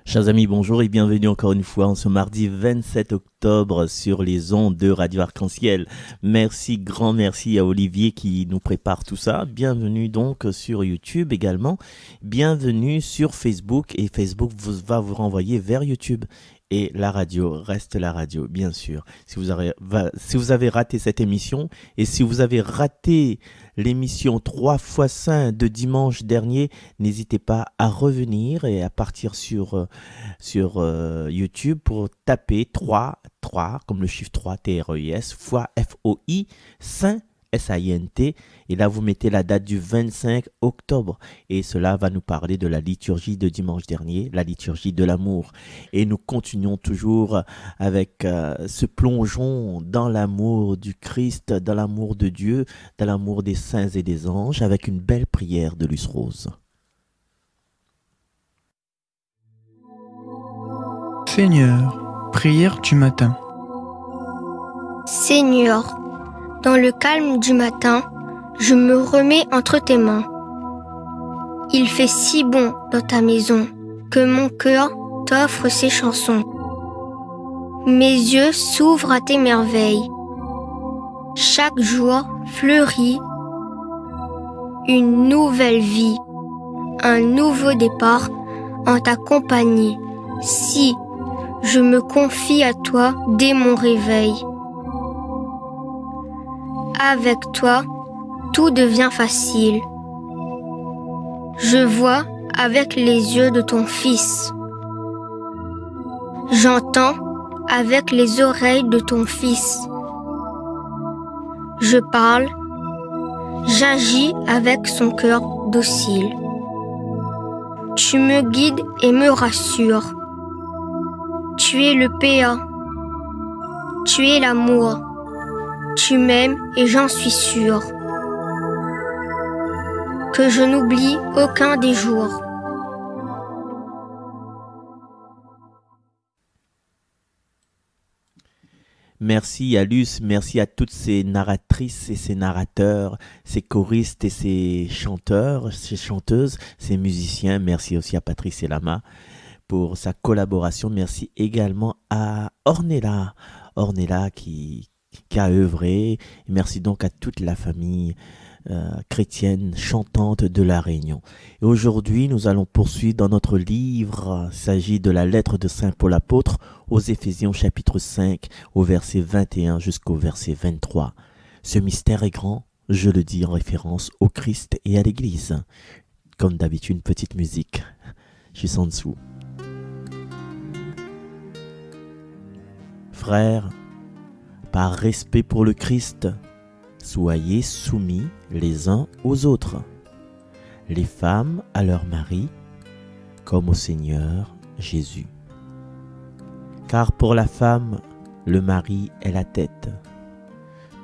Chers amis, bonjour et bienvenue encore une fois en ce mardi 27 octobre sur les ondes de Radio Arc-en-Ciel. Merci, grand merci à Olivier qui nous prépare tout ça. Bienvenue donc sur YouTube également. Bienvenue sur Facebook et Facebook va vous renvoyer vers YouTube. Et la radio reste la radio, bien sûr. Si vous avez raté cette émission et si vous avez raté l'émission 3 fois Saint de dimanche dernier, n'hésitez pas à revenir et à partir sur YouTube pour taper 3 comme le chiffre 3, T-R-E-I-S, fois F-O-I, Saint, S-A-I-N-T, et là vous mettez la date du 25 octobre, et cela va nous parler de la liturgie de dimanche dernier, la liturgie de l'amour, et nous continuons toujours avec ce plongeon dans l'amour du Christ, dans l'amour de Dieu, dans l'amour des saints et des anges, avec une belle prière de Luce Rose. Seigneur, prière du matin. Seigneur, dans le calme du matin, je me remets entre tes mains. Il fait si bon dans ta maison que mon cœur t'offre ses chansons. Mes yeux s'ouvrent à tes merveilles. Chaque jour fleurit une nouvelle vie, un nouveau départ en ta compagnie. Si je me confie à toi dès mon réveil. Avec toi, tout devient facile. Je vois avec les yeux de ton Fils. J'entends avec les oreilles de ton Fils. Je parle, j'agis avec son cœur docile. Tu me guides et me rassures. Tu es le péa. Tu es l'amour. Tu m'aimes et j'en suis sûre. Que je n'oublie aucun des jours. Merci à Luce, merci à toutes ces narratrices et ces narrateurs, ces choristes et ces chanteurs, ces chanteuses, ces musiciens. Merci aussi à Patrice Elama pour sa collaboration. Merci également à Ornella qui a œuvré. Merci donc à toute la famille chrétienne chantante de La Réunion. Et aujourd'hui, nous allons poursuivre dans notre livre. Il s'agit de la lettre de Saint Paul apôtre aux Éphésiens chapitre 5 au verset 21 jusqu'au verset 23. Ce mystère est grand, je le dis en référence au Christ et à l'Église. Comme d'habitude, une petite musique. Juste en dessous. Frères, par respect pour le Christ, soyez soumis les uns aux autres, les femmes à leur mari, comme au Seigneur Jésus. Car pour la femme, le mari est la tête,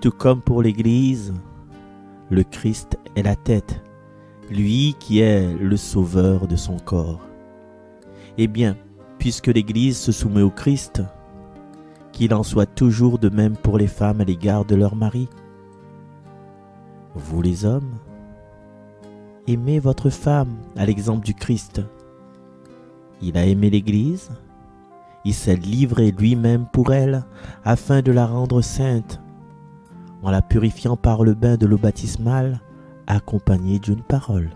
tout comme pour l'Église, le Christ est la tête, lui qui est le sauveur de son corps. Eh bien, puisque l'Église se soumet au Christ, qu'il en soit toujours de même pour les femmes à l'égard de leur mari. Vous les hommes, aimez votre femme à l'exemple du Christ. Il a aimé l'Église, il s'est livré lui-même pour elle afin de la rendre sainte, en la purifiant par le bain de l'eau baptismale accompagné d'une parole.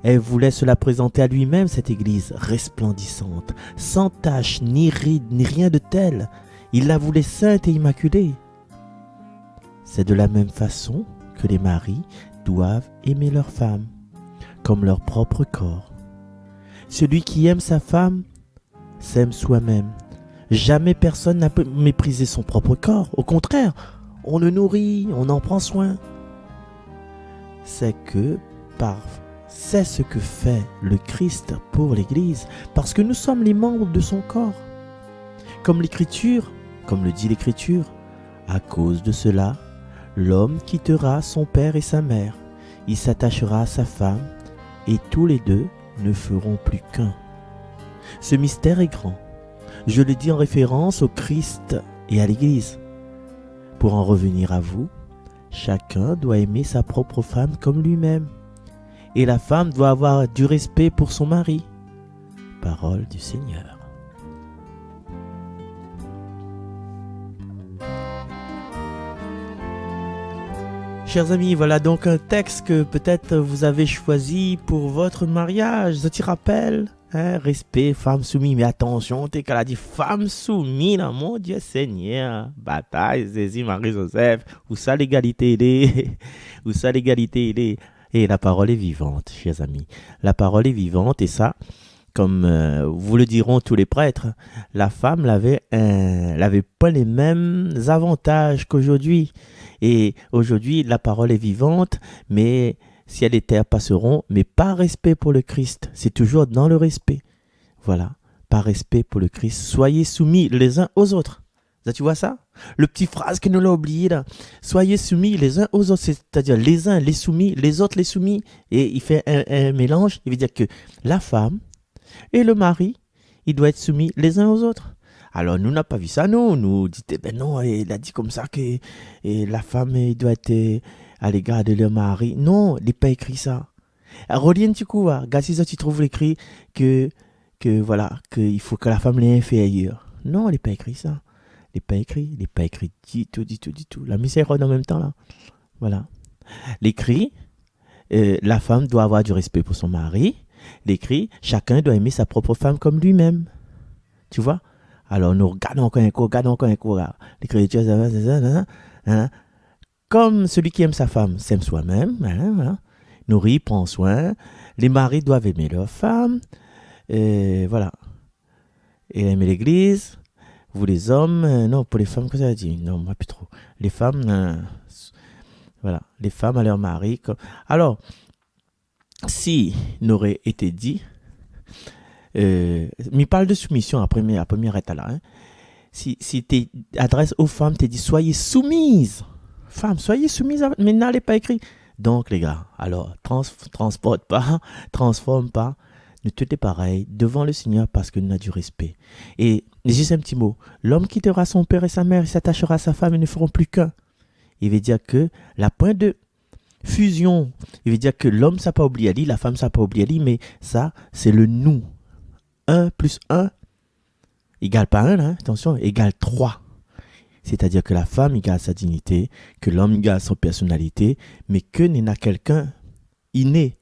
Elle voulait se la présenter à lui-même, cette Église resplendissante, sans tache, ni ride, ni rien de tel. Il la voulait sainte et immaculée. C'est de la même façon que les maris doivent aimer leur femme, comme leur propre corps. Celui qui aime sa femme s'aime soi-même. Jamais personne n'a méprisé son propre corps. Au contraire, on le nourrit, on en prend soin. C'est ce que fait le Christ pour l'Église, parce que nous sommes les membres de son corps. Comme le dit l'Écriture, à cause de cela, l'homme quittera son père et sa mère, il s'attachera à sa femme, et tous les deux ne feront plus qu'un. Ce mystère est grand. Je le dis en référence au Christ et à l'Église. Pour en revenir à vous, chacun doit aimer sa propre femme comme lui-même. Et la femme doit avoir du respect pour son mari. parole du Seigneur. Chers amis, voilà donc un texte que peut-être vous avez choisi pour votre mariage. Ça t'y rappelle, hein? Respect, femme soumise. Mais attention, t'es qu'elle a dit femme soumise, là, mon Dieu Seigneur. Bataille, Jésus, Marie-Joseph. Où ça l'égalité, il est? Où ça l'égalité, il est? Et la parole est vivante, chers amis. La parole est vivante et ça, comme vous le diront tous les prêtres, la femme l'avait pas les mêmes avantages qu'aujourd'hui. Et aujourd'hui, la parole est vivante, mais ciel et terre passeront, mais par respect pour le Christ. C'est toujours dans le respect. Voilà, par respect pour le Christ. Soyez soumis les uns aux autres. Là, tu vois ça? Le petit phrase que nous l'avons oublié là. Soyez soumis les uns aux autres, c'est-à-dire les uns les soumis, les autres les soumis. Et il fait un mélange. Il veut dire que la femme et le mari, ils doivent être soumis les uns aux autres. Alors, nous n'avons pas vu ça, nous disons, ben non, il a dit comme ça que la femme doit être à l'égard de leur mari. Non, il n'est pas écrit ça. Relis un petit coup, regarde si tu trouves l'écrit que voilà, qu'il faut que la femme l'ait inférieure. Non, il n'est pas écrit ça. Il n'est pas écrit du tout. La miséricorde en même temps, là. Voilà. L'écrit, la femme doit avoir du respect pour son mari. L'écrit, chacun doit aimer sa propre femme comme lui-même. Tu vois? Alors, nous regardons encore un coup. L'écriture, c'est ça. Comme celui qui aime sa femme s'aime soi-même, voilà. Nourrit, prend soin. Les maris doivent aimer leur femme. Voilà. Et aimer l'église. Vous, les hommes, non, pour les femmes, qu'est-ce que ça dit? Non, moi, plus trop. Les femmes, voilà. Les femmes à leur mari. Alors, si n'aurait été dit, mais parle de soumission à première état là. Hein. Si tu adresses aux femmes, tu dis soyez soumises. Femmes, soyez soumises. Mais n'allez pas écrit. Donc, les gars, alors, transporte pas, transforme pas. Ne te t'es pareil devant le Seigneur parce que nous avons du respect. Et juste un petit mot. L'homme quittera son père et sa mère, il s'attachera à sa femme, ils ne feront plus qu'un. Il veut dire que la pointe de fusion, il veut dire que l'homme, ça n'a pas oublié Ali, la femme, ça n'a pas oublié Ali, mais ça, c'est le nous. 1 plus 1 égale pas 1, hein, attention, égale 3. C'est-à-dire que la femme égale sa dignité, que l'homme égale sa personnalité, mais que n'est a quelqu'un inné.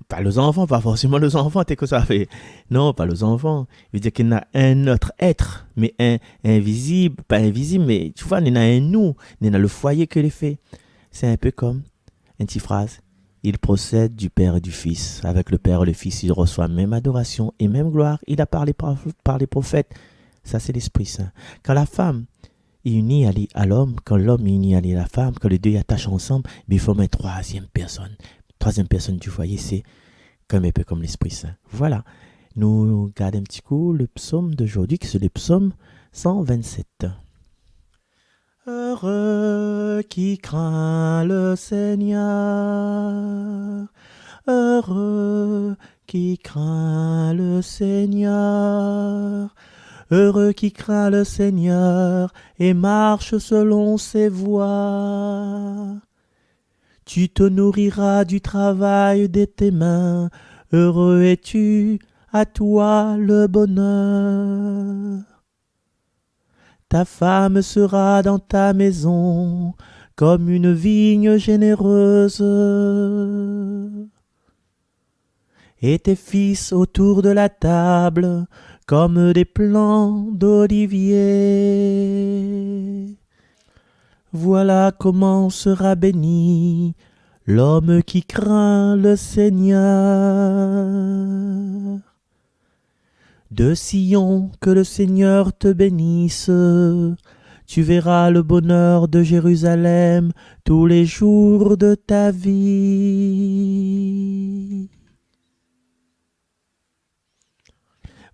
Pas les enfants, pas forcément les enfants, t'es que ça fait. Non, pas les enfants. Il veut dire qu'il y a un autre être, mais un invisible, pas invisible, mais tu vois, il y a un nous, il y a le foyer que les fait. C'est un peu comme une petite phrase. Il procède du Père et du Fils. Avec le Père et le Fils, il reçoit même adoration et même gloire. Il a parlé par les prophètes. Ça, c'est l'Esprit Saint. Quand la femme est unie à l'homme, quand l'homme est uni à la femme, quand les deux attachent ensemble, mais il faut une troisième personne. Troisième personne du foyer, c'est comme un peu comme l'Esprit Saint. Voilà. Nous regardons un petit coup le psaume d'aujourd'hui, qui c'est le psaume 127. Heureux qui craint le Seigneur, heureux qui craint le Seigneur, heureux qui craint le Seigneur et marche selon ses voies. Tu te nourriras du travail de tes mains, heureux es-tu, à toi le bonheur. Ta femme sera dans ta maison comme une vigne généreuse. Et tes fils autour de la table comme des plants d'olivier. Voilà comment sera béni l'homme qui craint le Seigneur. De Sion, que le Seigneur te bénisse. Tu verras le bonheur de Jérusalem tous les jours de ta vie.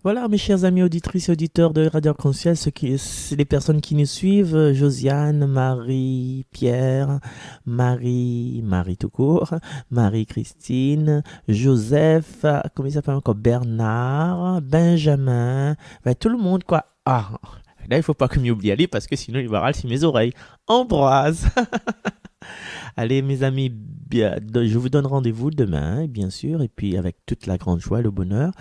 Voilà, mes chers amis auditrices et auditeurs de Radio Arc-en-Ciel, c'est les personnes qui nous suivent, Josiane, Marie, Pierre, Marie tout court, Marie-Christine, Joseph, comment il s'appelle encore, Bernard, Benjamin, tout le monde, quoi. Ah, là, il ne faut pas que m'oublie aller parce que sinon, il va râler sur mes oreilles. Ambroise Allez, mes amis, je vous donne rendez-vous demain, bien sûr, et puis avec toute la grande joie, le bonheur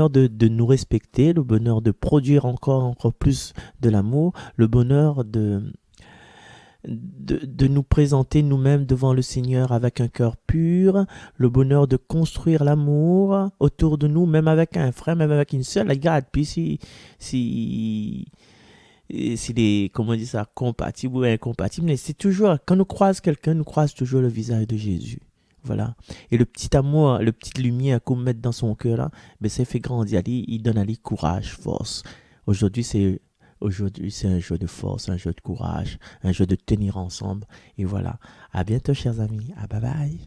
de nous respecter, le bonheur de produire encore plus de l'amour, le bonheur de nous présenter nous-mêmes devant le Seigneur avec un cœur pur, le bonheur de construire l'amour autour de nous, même avec un frère, même avec une sœur. Regarde, puis s'il est, comment on dit ça, compatible ou incompatible, mais c'est toujours, quand nous croisons quelqu'un, nous croisons toujours le visage de Jésus. Voilà. Et le petit amour, le petite lumière qu'on met dans son cœur là, ben ça fait grandir, il donne à lui courage, force. Aujourd'hui, c'est un jeu de force, un jeu de courage, un jeu de tenir ensemble. Et voilà. À bientôt, chers amis. Bye bye.